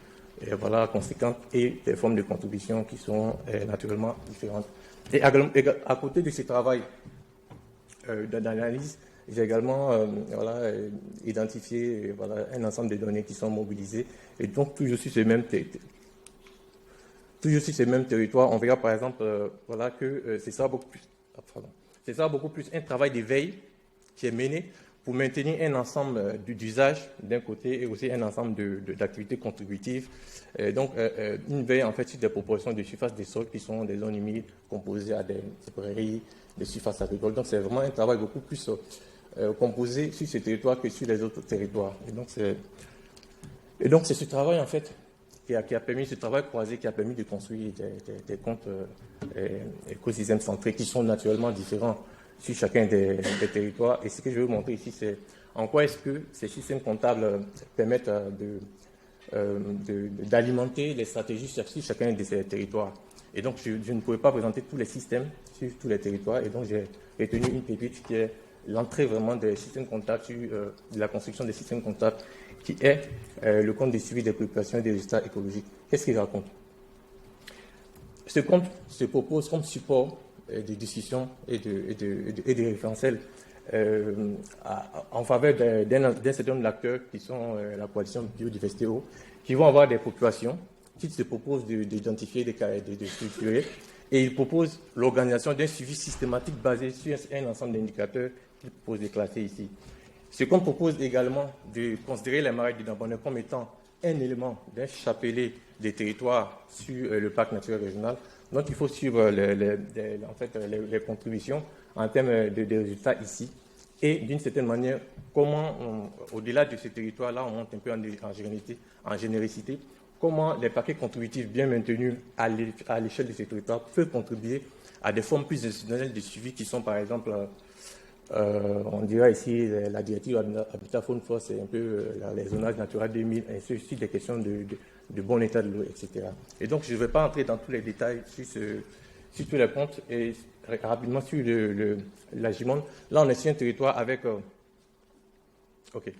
conséquentes et des formes de contribution qui sont naturellement différentes. Et à côté de ce travail d'analyse, j'ai également identifié un ensemble de données qui sont mobilisées. Et donc, toujours sur ces mêmes territoires, on verra par exemple que c'est ça beaucoup plus un travail de veille qui est mené pour maintenir un ensemble d'usages d'un côté et aussi un ensemble d'activités contributives. Donc, une veille en fait sur des proportions de surface des sols qui sont des zones humides composées à des prairies, des surfaces agricoles. Donc, c'est vraiment un travail beaucoup plus composé sur ce territoire que sur les autres territoires. Et donc, c'est ce travail en fait qui a permis, ce travail croisé qui a permis de construire des comptes écosystèmes centrés qui sont naturellement différents sur chacun des territoires. Et ce que je veux montrer ici, c'est en quoi est-ce que ces systèmes comptables permettent d'alimenter les stratégies sur chacun de ces territoires. Et donc, je ne pouvais pas présenter tous les systèmes sur tous les territoires. Et donc, j'ai retenu une pépite qui est l'entrée vraiment des systèmes comptables, de la construction des systèmes comptables, qui est le compte de suivi des préoccupations et des résultats écologiques. Qu'est-ce qu'il raconte? Ce compte se propose comme support de discussions et de référentiels en faveur d'un certain nombre d'acteurs qui sont la coalition Biodiversité Eau, qui vont avoir des populations qui se proposent d'identifier, de structurer, et ils proposent l'organisation d'un suivi systématique basé sur un ensemble d'indicateurs qu'ils proposent de classer ici. Ce qu'on propose également de considérer les marais du Nabonais comme étant un élément d'un chapelet des territoires sur le parc naturel régional. Donc il faut suivre les contributions en termes de résultats ici. Et d'une certaine manière, comment, au-delà de ce territoire-là, on monte un peu en généricité, comment les paquets contributifs bien maintenus à l'échelle de ce territoire peuvent contribuer à des formes plus institutionnelles de suivi qui sont par exemple... on dirait ici la directive Habitat Faune Flore, c'est un peu les zonages naturels 2000, et c'est aussi des questions de bon état de l'eau, etc. Et donc, je ne vais pas entrer dans tous les détails sur tous les comptes et rapidement sur la Gimonde. Là, on est sur un territoire avec... OK.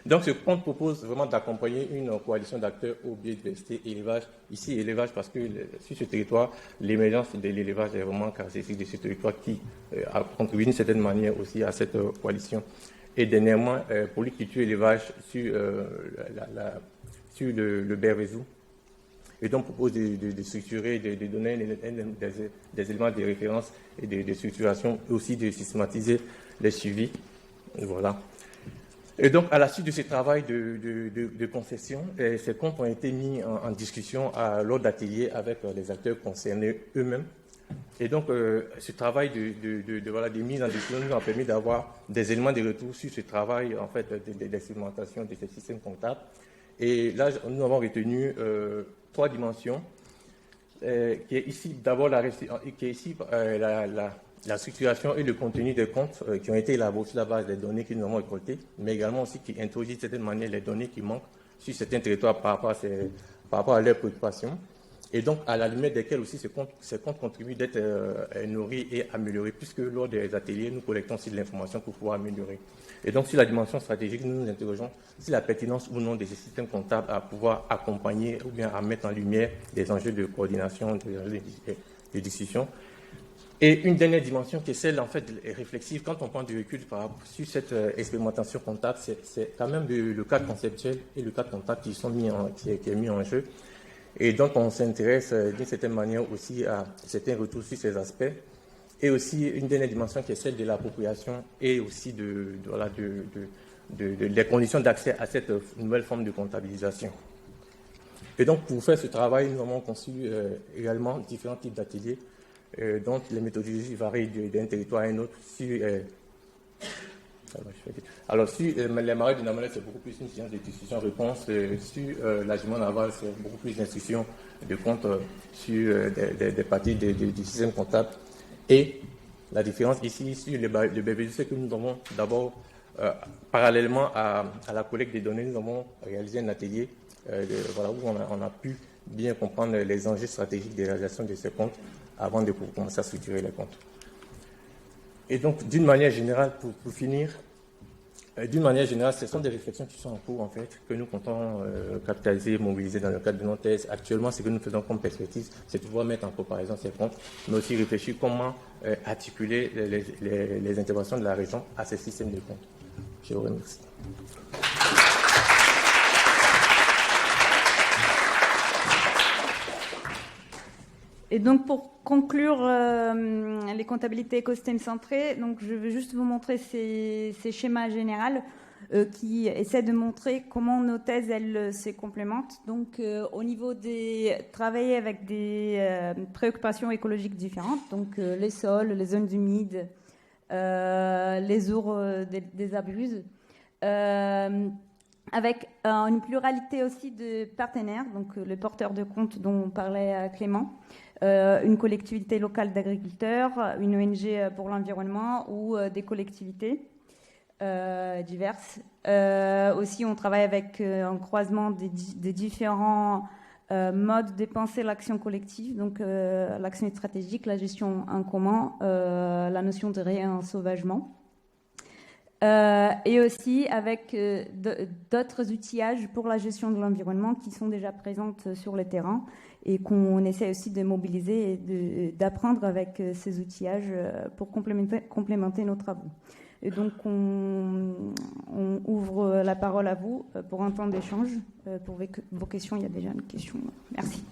Donc, ce compte propose vraiment d'accompagner une coalition d'acteurs au biodiversité et élevage. Ici, élevage, parce que sur ce territoire, l'émergence de l'élevage est vraiment caractéristique de ce territoire qui a contribué d'une certaine manière aussi à cette coalition. Et dernièrement, polyculture élevage sur le Bervezou. Et donc, propose de structurer, de donner des éléments de référence et de structuration, et aussi de systématiser les suivis. Voilà. Et donc, à la suite de ce travail de concession, ces comptes ont été mis en discussion lors d'ateliers avec les acteurs concernés eux-mêmes. Et donc, ce travail de mise en discussion nous a permis d'avoir des éléments de retour sur ce travail en fait, d'expérimentation de ces systèmes comptables. Et là, nous avons retenu 3 dimensions, qui est ici d'abord la structuration et le contenu des comptes qui ont été élaborés sur la base des données que nous avons récoltées, mais également aussi qui introduisent de certaine manière les données qui manquent sur certains territoires par rapport à leurs préoccupations, et donc à la lumière desquelles aussi ces comptes contribuent d'être nourris et améliorés, puisque lors des ateliers, nous collectons aussi de l'information pour pouvoir améliorer. Et donc sur la dimension stratégique, nous nous interrogeons sur la pertinence ou non de ces systèmes comptables à pouvoir accompagner ou bien à mettre en lumière des enjeux de coordination, des enjeux de discussion. Et une dernière dimension qui est celle en fait réflexive, quand on prend du recul sur cette expérimentation comptable, c'est quand même le cadre conceptuel et le cadre comptable qui est mis en jeu. Et donc on s'intéresse d'une certaine manière aussi à certains retours sur ces aspects. Et aussi une dernière dimension qui est celle de l'appropriation et aussi des conditions d'accès à cette nouvelle forme de comptabilisation. Et donc pour faire ce travail, nous avons conçu également différents types d'ateliers. Donc les méthodologies varient d'un territoire à un autre. Alors, sur les marais du Nabonais, c'est beaucoup plus une séance de discussion-réponse. Sur la Gimonde Aval, c'est beaucoup plus d'instructions de compte sur des parties du système comptable. Et la différence ici, sur le BBD, c'est que nous avons d'abord, parallèlement à la collecte des données, nous avons réalisé un atelier où on a pu bien comprendre les enjeux stratégiques de réalisation de ces comptes avant de commencer à structurer les comptes. Et donc, d'une manière générale, pour finir, ce sont des réflexions qui sont en cours, en fait, que nous comptons capitaliser, mobiliser dans le cadre de nos thèses. Actuellement, ce que nous faisons comme perspective, c'est de pouvoir mettre en comparaison ces comptes, mais aussi réfléchir comment articuler les interventions de la région à ces systèmes de comptes. Je vous remercie. Et donc, pour conclure les comptabilités écosystème centrées, donc je vais juste vous montrer ces schémas généraux qui essaient de montrer comment nos thèses, elles, se complémentent. Donc, au niveau des... travailler avec des préoccupations écologiques différentes, donc les sols, les zones humides, les ours des abuses, avec une pluralité aussi de partenaires, donc le porteur de compte dont parlait Clément, une collectivité locale d'agriculteurs, une ONG pour l'environnement ou des collectivités diverses. Aussi, on travaille avec un croisement des différents modes de penser l'action collective, donc l'action stratégique, la gestion en commun, la notion de réensauvagement. Et aussi avec d'autres outillages pour la gestion de l'environnement qui sont déjà présentes sur le terrain et qu'on essaie aussi de mobiliser et d'apprendre avec ces outillages pour complémenter nos travaux. Et donc on ouvre la parole à vous pour un temps d'échange. Pour vos questions, il y a déjà une question. Merci.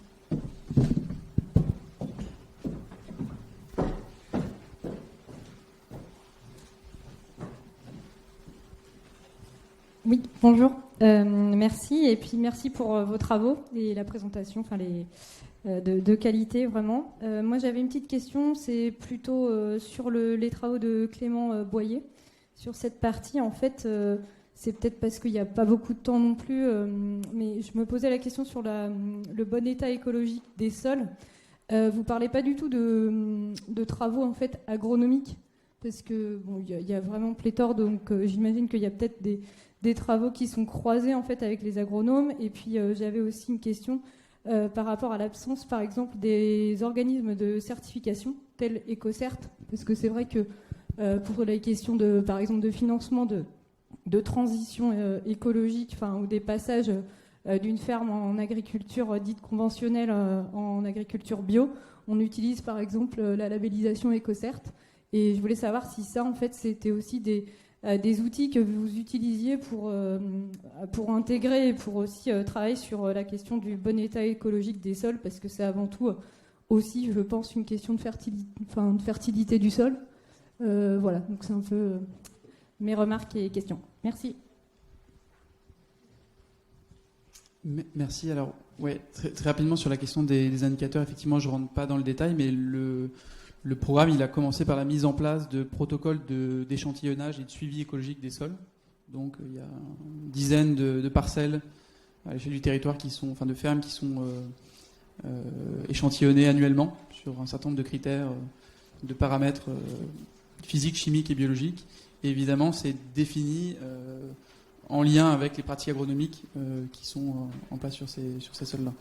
Oui, bonjour. Merci et puis merci pour vos travaux et la présentation, enfin de qualité vraiment. Moi j'avais une petite question, c'est plutôt sur les travaux de Clément Boyer. Sur cette partie, en fait, c'est peut-être parce qu'il n'y a pas beaucoup de temps non plus, mais je me posais la question sur le bon état écologique des sols. Vous parlez pas du tout de travaux en fait agronomiques, parce que bon, il y a vraiment pléthore, donc j'imagine qu'il y a peut-être des travaux qui sont croisés en fait avec les agronomes. Et puis j'avais aussi une question par rapport à l'absence, par exemple, des organismes de certification tels EcoCert, parce que c'est vrai que pour les questions par exemple de financement de transition écologique, enfin ou des passages d'une ferme en agriculture dite conventionnelle en agriculture bio, on utilise par exemple la labellisation EcoCert. Et je voulais savoir si ça en fait c'était aussi des outils que vous utilisiez pour intégrer et pour aussi travailler sur la question du bon état écologique des sols, parce que c'est avant tout aussi, je pense, une question de fertilité du sol. Voilà, donc c'est un peu mes remarques et questions. Merci. Merci. Alors, ouais, très rapidement sur la question des indicateurs, effectivement, je ne rentre pas dans le détail, mais le programme, il a commencé par la mise en place de protocoles d'échantillonnage et de suivi écologique des sols. Donc, il y a une dizaine de parcelles à l'échelle du territoire de fermes qui sont échantillonnées annuellement sur un certain nombre de critères, de paramètres physiques, chimiques et biologiques. Et évidemment, c'est défini en lien avec les pratiques agronomiques qui sont en place sur ces sols-là.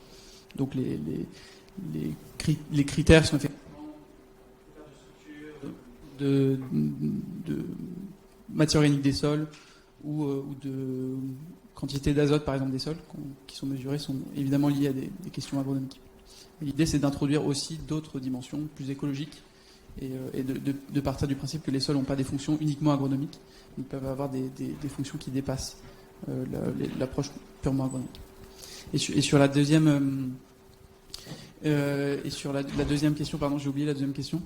Donc, les critères sont effectivement de matière organique des sols ou de quantité d'azote, par exemple, des sols qui sont mesurés sont évidemment liés à des questions agronomiques. L'idée, c'est d'introduire aussi d'autres dimensions plus écologiques et de partir du principe que les sols n'ont pas des fonctions uniquement agronomiques. Ils peuvent avoir des fonctions qui dépassent l'approche purement agronomique. Et sur la deuxième deuxième question, pardon, j'ai oublié la deuxième question.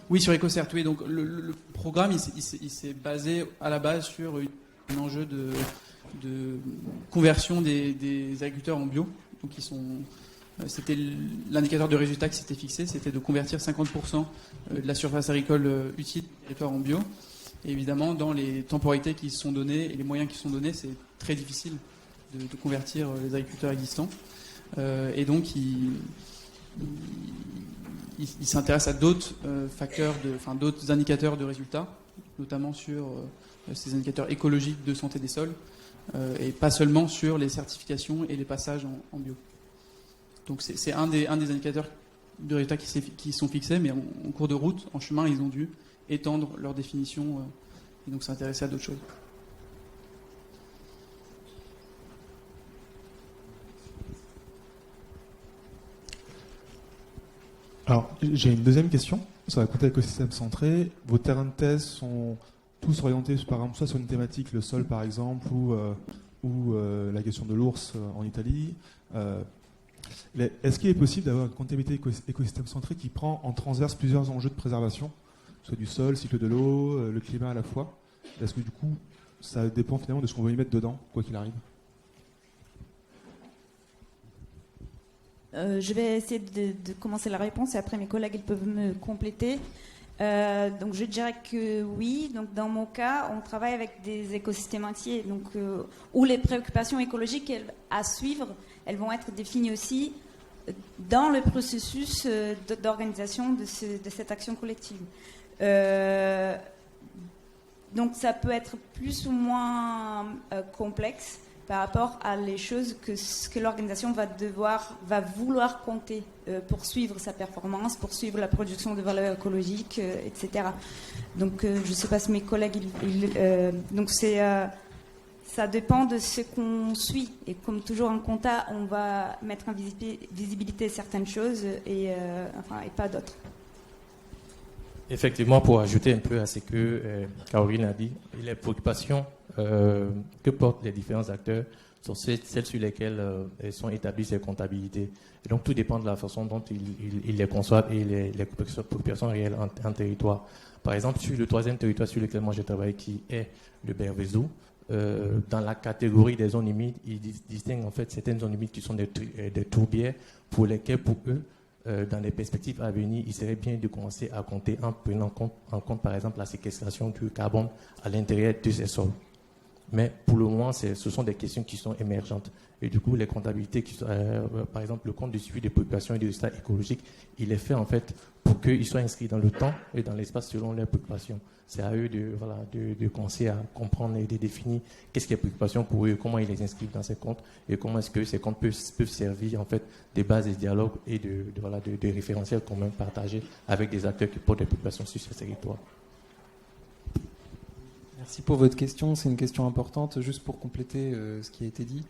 Oui, sur EcoCert, oui. Donc le programme, il s'est basé à la base sur un enjeu de conversion des agriculteurs en bio. Donc c'était l'indicateur de résultat qui s'était fixé, c'était de convertir 50% de la surface agricole utile en bio. Et évidemment, dans les temporalités qui se sont données et les moyens qui sont donnés, c'est très difficile de convertir les agriculteurs existants. Et donc, il s'intéresse à d'autres d'autres indicateurs de résultats, notamment sur ces indicateurs écologiques de santé des sols, et pas seulement sur les certifications et les passages en bio. Donc c'est un des indicateurs de résultats qui sont fixés, mais en cours de route, en chemin, ils ont dû étendre leur définition et donc s'intéresser à d'autres choses. Alors, j'ai une deuxième question sur la comptabilité écosystème centré. Vos terrains de thèse sont tous orientés, par exemple, soit sur une thématique, le sol par exemple, ou la question de l'ours en Italie. Est-ce qu'il est possible d'avoir une comptabilité écosystème centrée qui prend en transverse plusieurs enjeux de préservation, soit du sol, cycle de l'eau, le climat à la fois? Est-ce que du coup, ça dépend finalement de ce qu'on veut y mettre dedans, quoi qu'il arrive? Je vais essayer de commencer la réponse et après mes collègues ils peuvent me compléter. Donc je dirais que oui. Donc dans mon cas, on travaille avec des écosystèmes entiers, donc où les préoccupations écologiques à suivre, elles vont être définies aussi dans le processus d'organisation de cette action collective. Donc ça peut être plus ou moins complexe par rapport à les choses que l'organisation va vouloir compter pour suivre sa performance, pour suivre la production de valeur écologique, etc. Donc je ne sais pas si mes collègues... donc ça dépend de ce qu'on suit. Et comme toujours en compta, on va mettre en visibilité certaines choses et pas d'autres. Effectivement, pour ajouter un peu à ce que Caroline a dit, les préoccupations que portent les différents acteurs sont celles sur lesquelles sont établies ces comptabilités. Et donc, tout dépend de la façon dont ils les conçoivent et les préoccupations réelles en territoire. Par exemple, sur le troisième territoire sur lequel moi j'ai travaillé, qui est le Bervezo, dans la catégorie des zones humides, ils distinguent en fait certaines zones humides qui sont des tourbières pour lesquelles, pour eux, dans les perspectives à venir, il serait bien de commencer à compter en prenant en compte par exemple la séquestration du carbone à l'intérieur de ces sols. Mais pour le moment, ce sont des questions qui sont émergentes. Et du coup, les comptabilités, par exemple, le compte de suivi des préoccupations et des résultats écologiques, il est fait en fait pour qu'ils soient inscrits dans le temps et dans l'espace selon leurs préoccupations. C'est à eux de commencer à comprendre et de définir qu'est-ce qui est préoccupation pour eux, comment ils les inscrivent dans ces comptes et comment est-ce que ces comptes peuvent servir en fait des bases de dialogue et de référentiels communs partagés avec des acteurs qui portent des préoccupations sur ce territoire. Merci pour votre question. C'est une question importante. Juste pour compléter ce qui a été dit.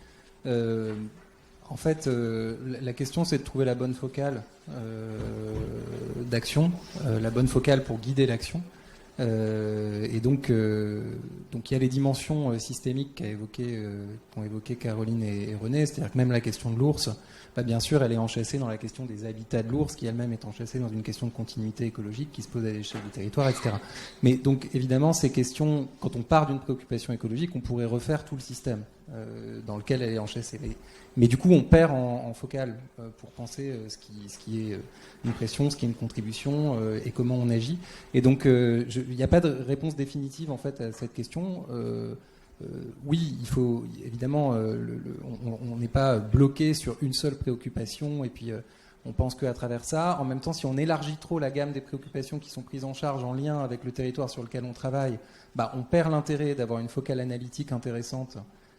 En fait, la question, c'est de trouver la bonne focale d'action, la bonne focale pour guider l'action. Et donc, il y a les dimensions systémiques qu'ont évoqué Caroline et René, c'est-à-dire que même la question de l'ours, bien sûr, elle est enchâssée dans la question des habitats de l'ours, qui elle-même est enchâssée dans une question de continuité écologique qui se pose à l'échelle du territoire, etc. Mais donc, évidemment, ces questions, quand on part d'une préoccupation écologique, on pourrait refaire tout le système dans lequel elle est enchâssée. Mais du coup, on perd en focale pour penser ce qui est une pression, ce qui est une contribution et comment on agit. Et donc, il n'y a pas de réponse définitive en fait à cette question. Oui, il faut évidemment, on n'est pas bloqué sur une seule préoccupation et puis on pense qu'à travers ça. En même temps, si on élargit trop la gamme des préoccupations qui sont prises en charge en lien avec le territoire sur lequel on travaille, on perd l'intérêt d'avoir une focale analytique intéressante.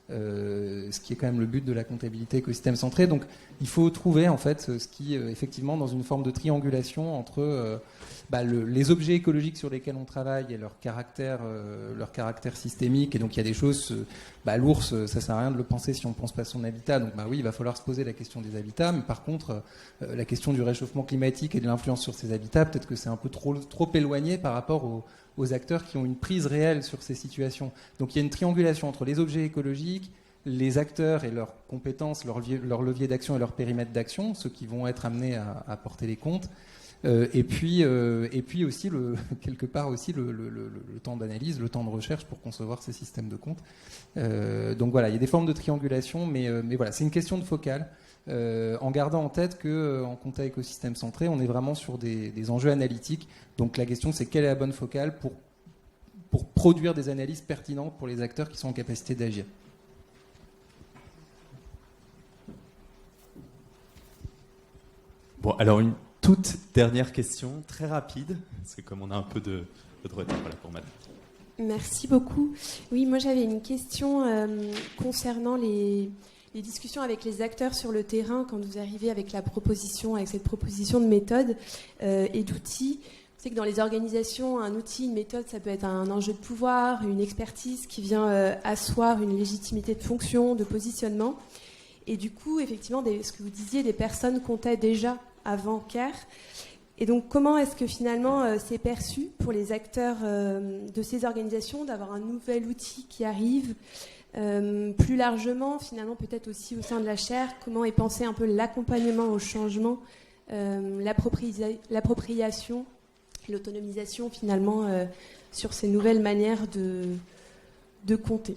Ce qui est quand même le but de la comptabilité écosystème centrée. Donc il faut trouver en fait ce qui effectivement dans une forme de triangulation entre les objets écologiques sur lesquels on travaille et leur caractère systémique. Et donc il y a des choses, l'ours, ça sert à rien de le penser si on ne pense pas à son habitat. Donc oui, il va falloir se poser la question des habitats, mais par contre la question du réchauffement climatique et de l'influence sur ces habitats, peut-être que c'est un peu trop éloigné par rapport aux acteurs qui ont une prise réelle sur ces situations. Donc il y a une triangulation entre les objets écologiques, les acteurs et leurs compétences, leur levier d'action et leur périmètre d'action, ceux qui vont être amenés à porter les comptes, et puis aussi quelque part aussi le temps d'analyse, le temps de recherche pour concevoir ces systèmes de comptes. Donc voilà, il y a des formes de triangulation, mais voilà, c'est une question de focale. En gardant en tête qu'en compta écosystème centré, on est vraiment sur des enjeux analytiques. Donc la question, c'est quelle est la bonne focale pour produire des analyses pertinentes pour les acteurs qui sont en capacité d'agir. Bon, alors une toute dernière question, très rapide, parce que comme on a un peu de retard, voilà pour madame. Merci beaucoup. Oui, moi j'avais une question concernant les discussions avec les acteurs sur le terrain quand vous arrivez avec cette proposition de méthode et d'outils. Vous savez que dans les organisations, un outil, une méthode, ça peut être un enjeu de pouvoir, une expertise qui vient asseoir une légitimité de fonction, de positionnement. Et du coup, effectivement, ce que vous disiez, des personnes comptaient déjà avant CARE. Et donc, comment est-ce que finalement c'est perçu pour les acteurs de ces organisations d'avoir un nouvel outil qui arrive Plus largement, finalement, peut-être aussi au sein de la chaire, comment est pensé un peu l'accompagnement au changement, l'appropriation, l'autonomisation finalement sur ces nouvelles manières de compter.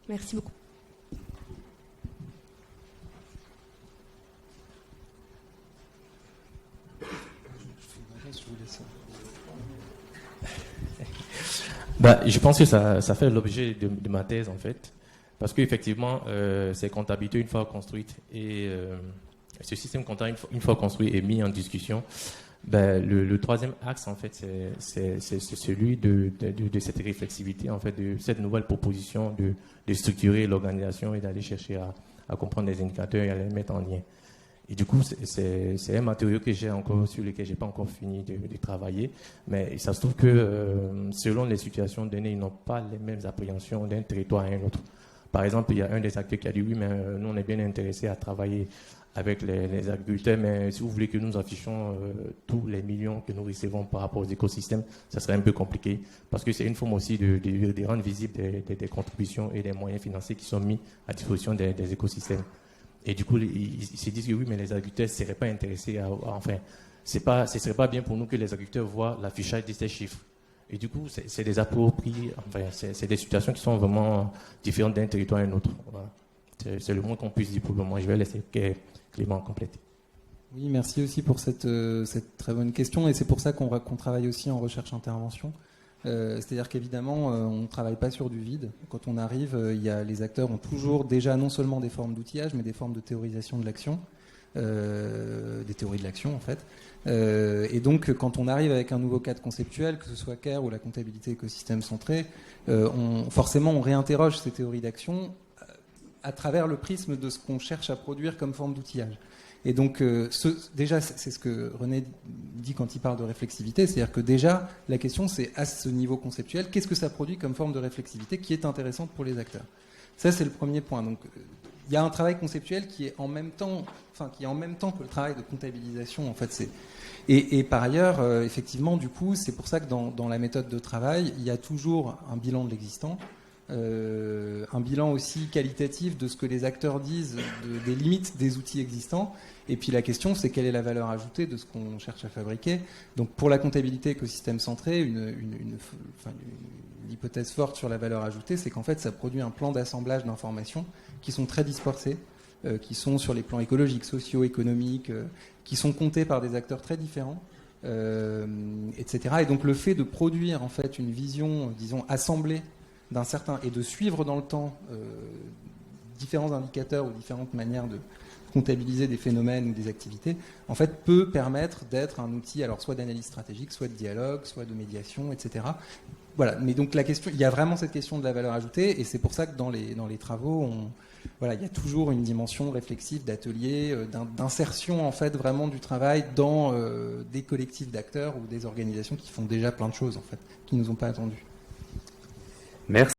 Merci beaucoup. Je pense que ça fait l'objet de ma thèse en fait, parce qu'effectivement, ces comptabilités une fois construites et ce système comptable une fois construit et mis en discussion, le troisième axe en fait, c'est celui de cette réflexivité en fait, de cette nouvelle proposition de structurer l'organisation et d'aller chercher à comprendre les indicateurs et à les mettre en lien. Et du coup, c'est un matériau que j'ai encore, sur lequel je n'ai pas encore fini de travailler. Mais ça se trouve que selon les situations données, ils n'ont pas les mêmes appréhensions d'un territoire à un autre. Par exemple, il y a un des acteurs qui a dit oui, mais nous, on est bien intéressés à travailler avec les agriculteurs, mais si vous voulez que nous affichions tous les millions que nous recevons par rapport aux écosystèmes, ça serait un peu compliqué. Parce que c'est une forme aussi de rendre visibles des contributions et des moyens financiers qui sont mis à disposition des écosystèmes. Et du coup, ils se disent que oui, mais les agriculteurs ne seraient pas intéressés ce ne serait pas bien pour nous que les agriculteurs voient l'affichage de ces chiffres. Et du coup, c'est des c'est des situations qui sont vraiment différentes d'un territoire à un autre. Voilà. C'est le moins qu'on puisse dire pour le moment. Je vais laisser Clément compléter. Oui, merci aussi pour cette très bonne question. Et c'est pour ça qu'on travaille aussi en recherche-intervention. C'est-à-dire qu'évidemment, on ne travaille pas sur du vide. Quand on arrive, les acteurs ont toujours déjà non seulement des formes d'outillage, mais des formes de théorisation de l'action, des théories de l'action en fait. Et donc, quand on arrive avec un nouveau cadre conceptuel, que ce soit CARE ou la comptabilité écosystème centrée, forcément on réinterroge ces théories d'action à travers le prisme de ce qu'on cherche à produire comme forme d'outillage. Et donc, déjà, c'est ce que René dit quand il parle de réflexivité, c'est-à-dire que déjà, la question, c'est à ce niveau conceptuel, qu'est-ce que ça produit comme forme de réflexivité qui est intéressante pour les acteurs ? Ça, c'est le premier point. Donc, il y a un travail conceptuel qui est en même temps que le travail de comptabilisation. En fait, et par ailleurs, effectivement, du coup, c'est pour ça que dans la méthode de travail, il y a toujours un bilan de l'existant. Un bilan aussi qualitatif de ce que les acteurs disent des limites des outils existants. Et puis la question, c'est quelle est la valeur ajoutée de ce qu'on cherche à fabriquer. Donc pour la comptabilité écosystème centré, une hypothèse forte sur la valeur ajoutée, c'est qu'en fait ça produit un plan d'assemblage d'informations qui sont très dispersées, qui sont sur les plans écologiques, sociaux, économiques, qui sont comptés par des acteurs très différents. Etc. Et donc le fait de produire en fait une vision, disons, assemblée d'un certain, et de suivre dans le temps différents indicateurs ou différentes manières de comptabiliser des phénomènes ou des activités, en fait, peut permettre d'être un outil, alors soit d'analyse stratégique, soit de dialogue, soit de médiation, etc. Voilà. Mais donc la question, il y a vraiment cette question de la valeur ajoutée, et c'est pour ça que dans les travaux, il y a toujours une dimension réflexive d'atelier, d'insertion en fait vraiment du travail dans des collectifs d'acteurs ou des organisations qui font déjà plein de choses en fait, qui nous ont pas attendus. Merci.